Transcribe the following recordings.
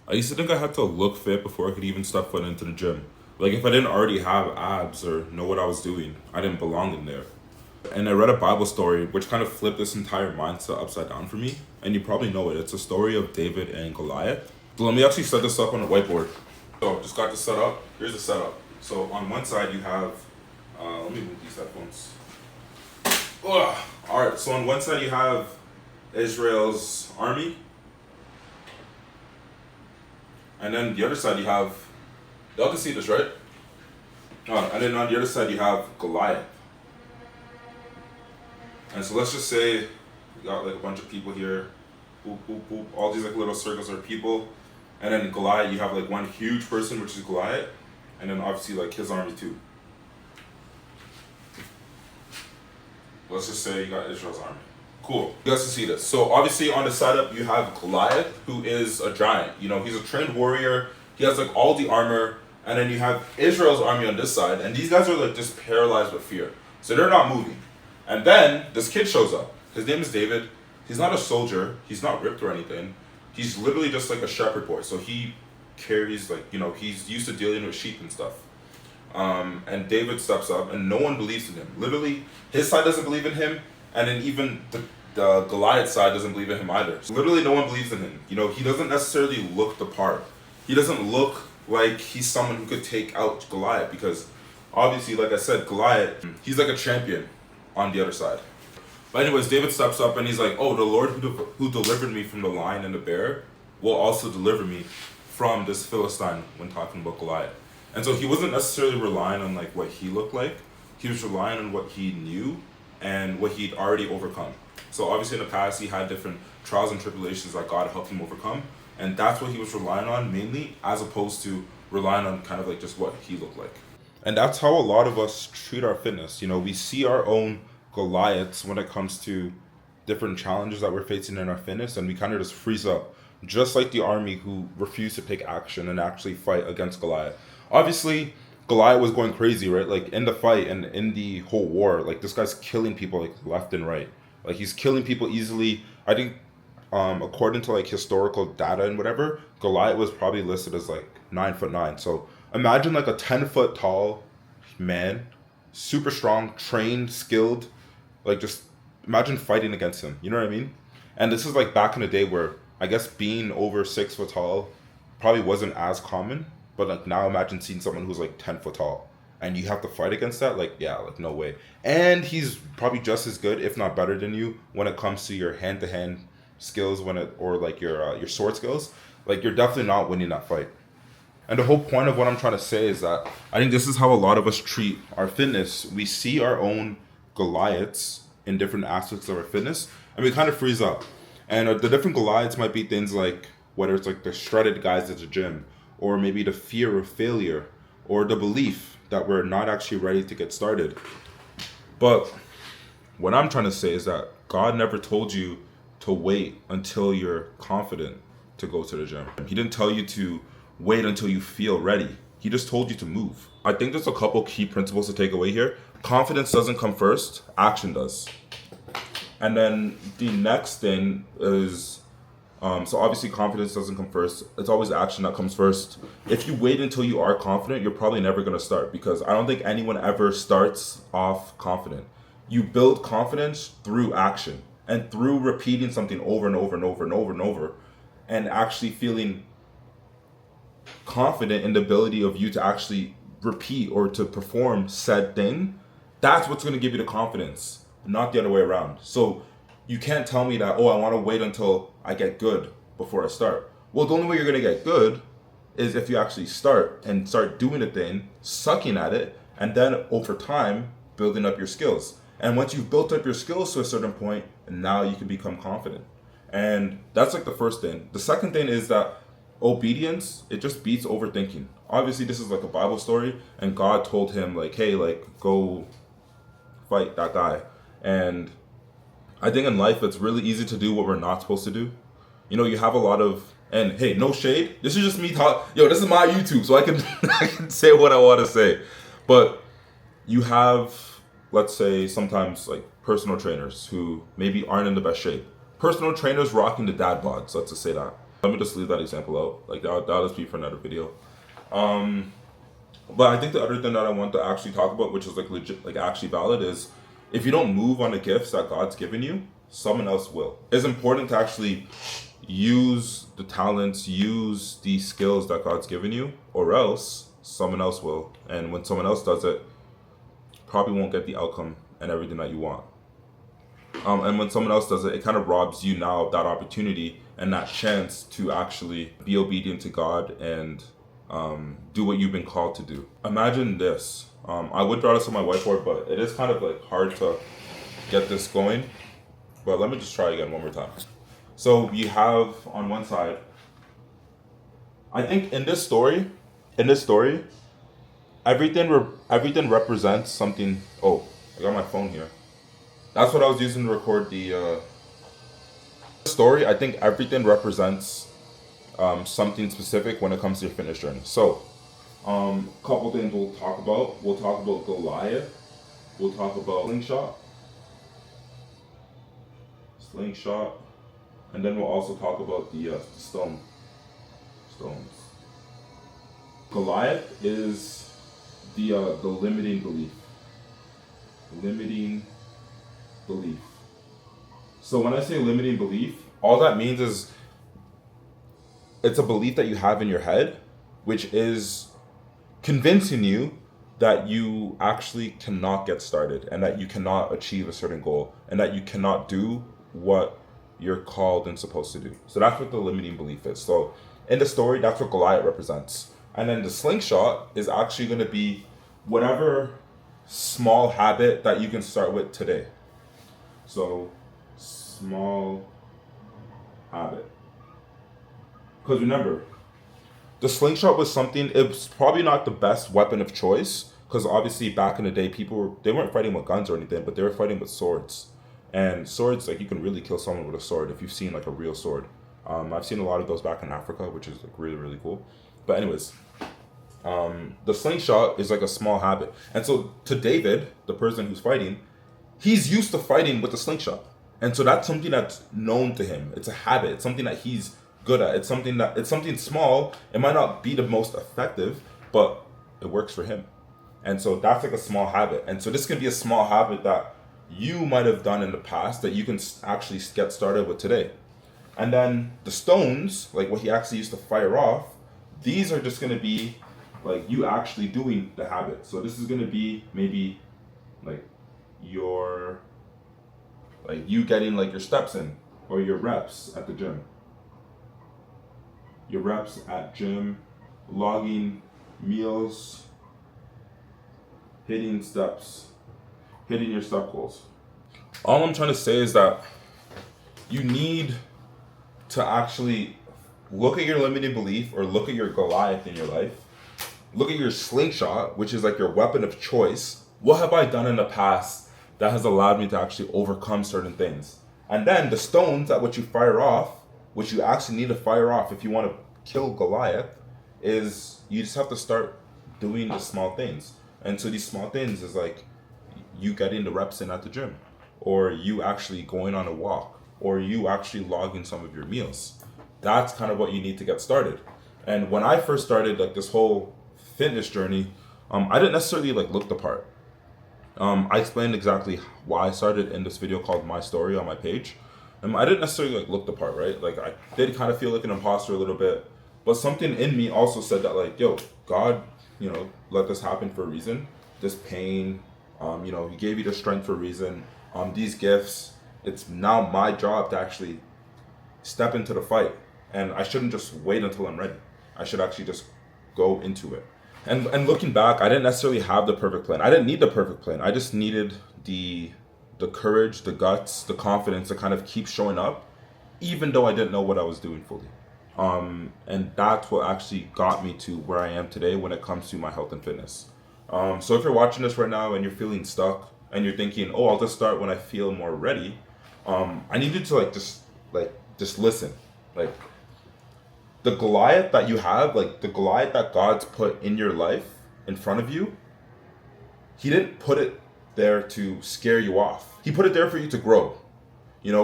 I used to think I had to look fit before I could even step foot into the gym. Like if I didn't already have abs or know what I was doing, I didn't belong in there. And I read a Bible story which kind of flipped this entire mindset upside down for me. And you probably know it. It's a story of David and Goliath. So let me actually set this up on a whiteboard. So just got this set up. Here's the setup. So on one side you have, let me move these headphones. Ugh. All right. So on one side you have Israel's army, and then the other side you have, y'all can see this, right? And then on the other side you have Goliath. And so let's just say you got like a bunch of people here, boop, boop, boop. All these like little circles are people. And then Goliath, you have like one huge person, which is Goliath. And then obviously like his army too. Let's just say you got Israel's army. Cool. You guys can see this. So obviously on the setup you have Goliath, who is a giant. You know, he's a trained warrior. He has like all the armor. And then you have Israel's army on this side. And these guys are like just paralyzed with fear. So they're not moving. And then this kid shows up. His name is David. He's not a soldier. He's not ripped or anything. He's literally just like a shepherd boy. So he carries like, you know, he's used to dealing with sheep and stuff. And David steps up and no one believes in him. Literally, his side doesn't believe in him. And then even the Goliath side doesn't believe in him either. So literally no one believes in him. You know, he doesn't necessarily look the part. He doesn't look like he's someone who could take out Goliath, because obviously, like I said, Goliath, he's like a champion on the other side. But anyways, David steps up and he's like, oh, the Lord who delivered me from the lion and the bear will also deliver me from this Philistine, when talking about Goliath. And so he wasn't necessarily relying on like what he looked like. He was relying on what he knew and what he'd already overcome. So obviously in the past he had different trials and tribulations that God helped him overcome. And that's what he was relying on mainly, as opposed to relying on kind of like just what he looked like. And that's how a lot of us treat our fitness. You know, we see our own Goliaths when it comes to different challenges that we're facing in our fitness, and we kind of just freeze up, just like the army who refused to take action and actually fight against Goliath. Obviously, Goliath was going crazy, right? Like in the fight and in the whole war, like this guy's killing people like left and right. Like he's killing people easily. I think according to like historical data and whatever, Goliath was probably listed as like 9'9". So imagine like a 10-foot tall man, super strong, trained, skilled. Like just imagine fighting against him. You know what I mean? And this is like back in the day where I guess being over 6 foot tall probably wasn't as common. But like now imagine seeing someone who's like 10 foot tall and you have to fight against that. Like, yeah, like no way. And he's probably just as good, if not better than you, when it comes to your hand to hand skills, or like your sword skills. Like you're definitely not winning that fight. And the whole point of what I'm trying to say is that I think this is how a lot of us treat our fitness. We see our own Goliaths in different aspects of our fitness, and we kind of freeze up. And the different Goliaths might be things like whether it's like the shredded guys at the gym, or maybe the fear of failure, or the belief that we're not actually ready to get started. But what I'm trying to say is that God never told you to wait until you're confident to go to the gym. He didn't tell you to wait until you feel ready. He just told you to move. I think there's a couple key principles to take away here. Confidence doesn't come first, action does. And then the next thing is, so obviously confidence doesn't come first. It's always action that comes first. If you wait until you are confident, you're probably never going to start, because I don't think anyone ever starts off confident. You build confidence through action and through repeating something over and over and over and over and over, and actually feeling confident in the ability of you to actually repeat or to perform said thing. That's what's going to give you the confidence, not the other way around. So you can't tell me that, oh, I want to wait until I get good before I start. Well, the only way you're going to get good is if you actually start doing the thing, sucking at it, and then over time building up your skills. And once you've built up your skills to a certain point, now you can become confident. And that's like the first thing. The second thing is that obedience, it just beats overthinking. Obviously this is like a Bible story, and God told him like, hey, like go fight that guy. And I think in life it's really easy to do what we're not supposed to do. You know, you have a lot of, and hey, no shade, this is just me talk. Yo, this is my YouTube, so I can I can say what I want to say. But you have, let's say, sometimes like personal trainers who maybe aren't in the best shape. Personal trainers rocking the dad bods, let's just say that. Let me just leave that example out. Like that'll just be for another video. But I think the other thing that I want to actually talk about, which is like legit, like actually valid, is if you don't move on the gifts that God's given you, someone else will. It's important to actually use the talents, use the skills that God's given you, or else someone else will. And when someone else does it, probably won't get the outcome and everything that you want. And when someone else does it, it kind of robs you now of that opportunity and that chance to actually be obedient to God and do what you've been called to do. Imagine this. I would draw this on my whiteboard, but it is kind of like hard to get this going. But let me just try again one more time. So you have on one side, I think in this story, everything represents something. Oh, I got my phone here. That's what I was using to record the story. I think everything represents something specific when it comes to your fitness journey. So, couple things we'll talk about. We'll talk about Goliath. We'll talk about slingshot, and then we'll also talk about the stones. Goliath is the limiting belief. Limiting belief. So when I say limiting belief, all that means is it's a belief that you have in your head, which is convincing you that you actually cannot get started and that you cannot achieve a certain goal and that you cannot do what you're called and supposed to do. So that's what the limiting belief is. So in the story, that's what Goliath represents. And then the slingshot is actually going to be whatever small habit that you can start with today. So small habit. Because remember, the slingshot was something, it was probably not the best weapon of choice, because obviously back in the day, they weren't fighting with guns or anything, but they were fighting with swords. And swords, like you can really kill someone with a sword if you've seen like a real sword. I've seen a lot of those back in Africa, which is like really, really cool. But anyways, the slingshot is like a small habit. And so to David, the person who's fighting, he's used to fighting with the slingshot. And so that's something that's known to him. It's a habit. It's something that he's good at. It's something small. It might not be the most effective, but it works for him. And so that's like a small habit. And so this can be a small habit that you might have done in the past that you can actually get started with today. And then the stones, like what he actually used to fire off, these are just going to be like you actually doing the habit. So this is going to be maybe like you getting like your steps in or your reps at the gym. Your reps at gym, logging meals, hitting steps, hitting your step goals. All I'm trying to say is that you need to actually look at your limiting belief or look at your Goliath in your life. Look at your slingshot, which is like your weapon of choice. What have I done in the past that has allowed me to actually overcome certain things? And then the stones that which you fire off, which you actually need to fire off if you want to kill Goliath, is you just have to start doing the small things. And so these small things is like you getting the reps in at the gym, or you actually going on a walk, or you actually logging some of your meals. That's kind of what you need to get started. And when I first started like this whole fitness journey, I didn't necessarily like look the part. I explained exactly why I started in this video called My Story on my page. I didn't necessarily like look the part, right? Like I did kind of feel like an imposter a little bit, but something in me also said that like, yo, God, let this happen for a reason. This pain, he gave you the strength for a reason. These gifts, it's now my job to actually step into the fight, and I shouldn't just wait until I'm ready. I should actually just go into it. And looking back, I didn't necessarily have the perfect plan. I didn't need the perfect plan. I just needed the courage, the guts, the confidence to kind of keep showing up, even though I didn't know what I was doing fully. And that's what actually got me to where I am today when it comes to my health and fitness. So if you're watching this right now and you're feeling stuck and you're thinking, oh, I'll just start when I feel more ready, I need you to just listen. Like the Goliath that you have, like the Goliath that God's put in your life in front of you, he didn't put it there to scare you off. He put it there for you to grow.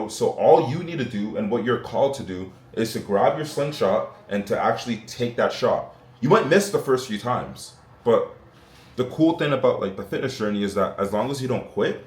So all you need to do and what you're called to do is to grab your slingshot and to actually take that shot. You might miss the first few times, but the cool thing about like the fitness journey is that as long as you don't quit,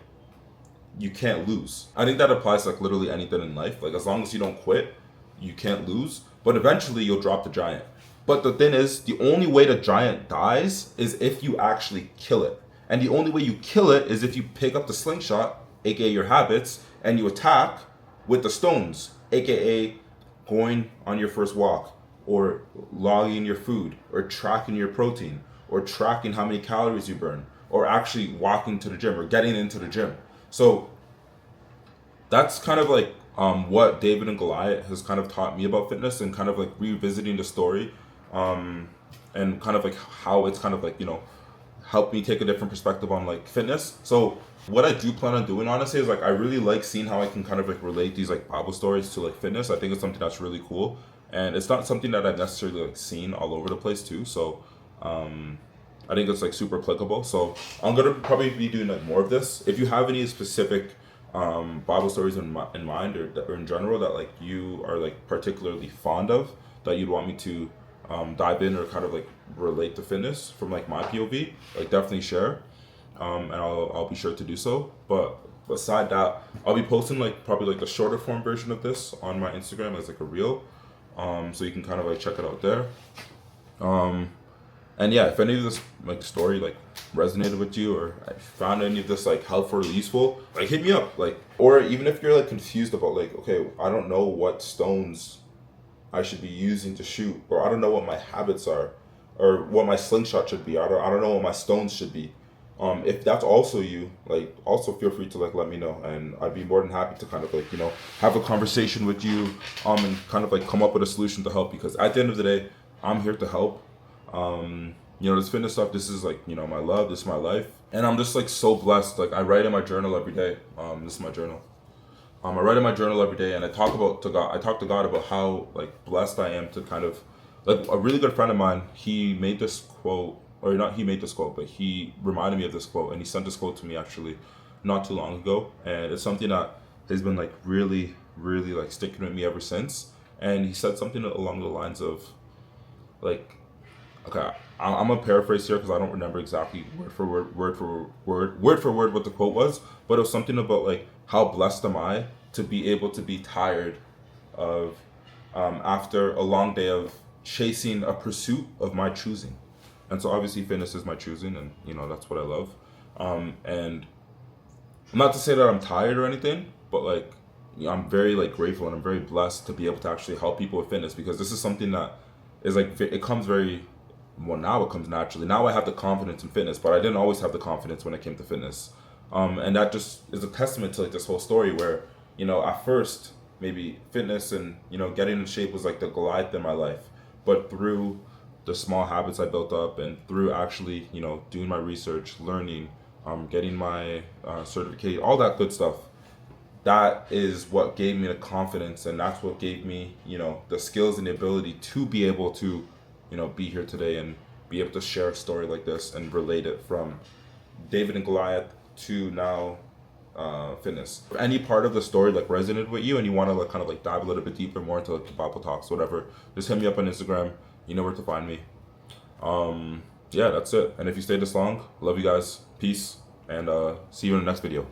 you can't lose. I think that applies to like literally anything in life. Like as long as you don't quit, you can't lose. But eventually you'll drop the giant. But the thing is, the only way the giant dies is if you actually kill it. And the only way you kill it is if you pick up the slingshot, aka your habits, and you attack with the stones, aka going on your first walk, or logging your food, or tracking your protein, or tracking how many calories you burn, or actually walking to the gym or getting into the gym. So that's kind of like what David and Goliath has kind of taught me about fitness, and kind of like revisiting the story, and kind of like how it's kind of like, helped me take a different perspective on like fitness. So what I do plan on doing honestly is like I really like seeing how I can kind of like relate these like Bible stories to like fitness. I think it's something that's really cool, and it's not something that I've necessarily like seen all over the place too. So I think it's like super applicable. So I'm gonna probably be doing like more of this. If you have any specific Bible stories in mind, or in general that like you are like particularly fond of, that you'd want me to dive in or kind of like relate to fitness from like my POV, like definitely share, and I'll be sure to do so. But beside that, I'll be posting like probably like the shorter form version of this on my Instagram as like a reel, so you can kind of like check it out there. And yeah, if any of this like story like resonated with you, or I found any of this like helpful or useful, like hit me up. Like, or even if you're like confused about like, okay, I don't know what stones I should be using to shoot, or I don't know what my habits are, or what my slingshot should be. I don't know what my stones should be. If that's also you, like also feel free to like let me know, and I'd be more than happy to kind of like, have a conversation with you, and kind of like come up with a solution to help, because at the end of the day, I'm here to help. This fitness stuff, this is like, my love, this is my life. And I'm just like so blessed. Like I write in my journal every day. This is my journal. I write in my journal every day, and I talk to God about how like blessed I am to kind of like, a really good friend of mine, he made this quote, or not he made this quote, but he reminded me of this quote, and he sent this quote to me actually not too long ago. And it's something that has been like really, really like sticking with me ever since. And he said something along the lines of like, okay, I'm gonna paraphrase here because I don't remember exactly word for word what the quote was, but it was something about like, how blessed am I to be able to be tired of after a long day of chasing a pursuit of my choosing. And so obviously fitness is my choosing, and that's what I love. And not to say that I'm tired or anything, but like, I'm very like grateful, and I'm very blessed to be able to actually help people with fitness, because this is something that is like, it comes very well, now it comes naturally. Now I have the confidence in fitness, but I didn't always have the confidence when it came to fitness. And that just is a testament to like this whole story where, at first maybe fitness and, getting in shape was like the Goliath in my life. But through the small habits I built up, and through actually, doing my research, learning, getting my certificate, all that good stuff, that is what gave me the confidence, and that's what gave me, the skills and the ability to be able to, be here today and be able to share a story like this and relate it from David and Goliath to now fitness. If any part of the story like resonated with you, and you want to like kind of like dive a little bit deeper more into like the Bible talks, whatever, just hit me up on Instagram. You know where to find me. Yeah, that's it. And if you stayed this long, love you guys. Peace, and see you in the next video.